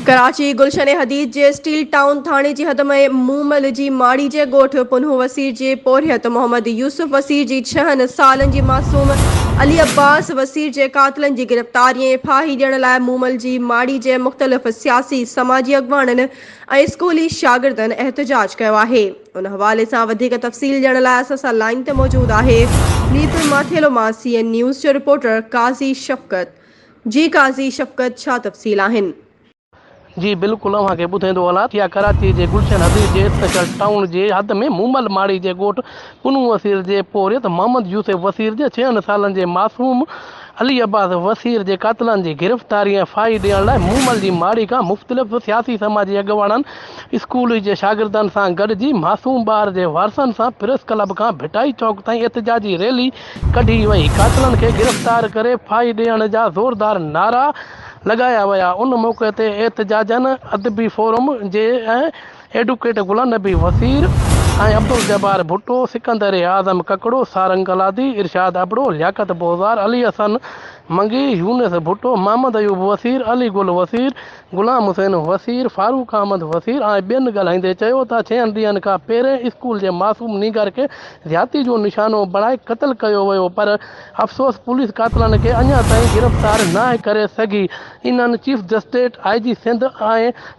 कराची गुलशन हदीद जे steel town थाने जी हद में मूमल जी माड़ी जे ॻोठ पुनू वसीर जे पोरियत मोहम्मद यूसुफ वसीर जी 6 सालन जी मासूम अली अब्बास वसीर जे कातिलनि जी गिरफ़्तारी ऐं फाही ॾियण लाइ मूमल जी माड़ी जे मुख़्तलिफ़ सियासी समाजी अॻवाननि ऐं स्कूली शागिर्दनि एहतजाज कयो आहे। उन हवाले सां वधीक तफ़सील ॾियण लाइ असां सां लाइन ते मौजूदु आहे नीत माथेलो मां CNN न्यूज़ जो रिपोर्टर काज़ी शफ़क़त। जी काज़ी शफ़क़त, छा तफ़सील आहिनि? जी बिल्कुल अव्हांखे ॿुधाईंदो हलां या कराची जे गुलशन हदीद जे स्पेशल टाउन जे हद में मूमल माड़ी जे ॻोठ पुनू वसीर जे पोरियत मोहम्मद यूसुफ वसीर जे 6 सालन जे मासूम अली अब्बास वसीर जे कातिलनि जी गिरफ़्तारी ऐं फाही ॾियण लाइ मूमल जी माड़ी खां मुख़्तलिफ़ सियासी समाजी अॻवाननि स्कूल जे शागिर्दनि सां गॾिजी मासूम ॿार जे वारसनि सां प्रेस क्लब खां भिटाई चौक ताईं एहतजाजी रैली कढी वई। कातिलनि खे गिरफ़्तार करे फाही ॾियण जा ज़ोरदार नारा लगाया विया। उन मौक़े ते एहतजाजनि अदबी फोरम जे एडवोकेट गुलाम नबी वसीर ऐं अब्दुल जब्बार भुट्टो, सिकंदर आज़म ककड़ो, सारंग कलादी, इरशाद अबड़ो, लियाकत बोज़ार, अली हसन मंगी, यूनिस भुट्टो, मोहम्मद अयूब वसीर, अली गुल वसीर, गुलाम हुसैन वसीर, फारूक अहमद वसीर ऐं ॿियनि ॻाल्हाईंदे चयो त 6 ॾींहंनि खां पहिरें स्कूल जे मासूम नीगर खे ज़्यादती जो निशानो बणाए क़त्ल कयो वियो, पर अफ़सोस पुलिस कातिलनि खे अञा ताईं गिरफ़्तार न करे सघी। इन्हनि चीफ जस्टिस IG सिंध ऐं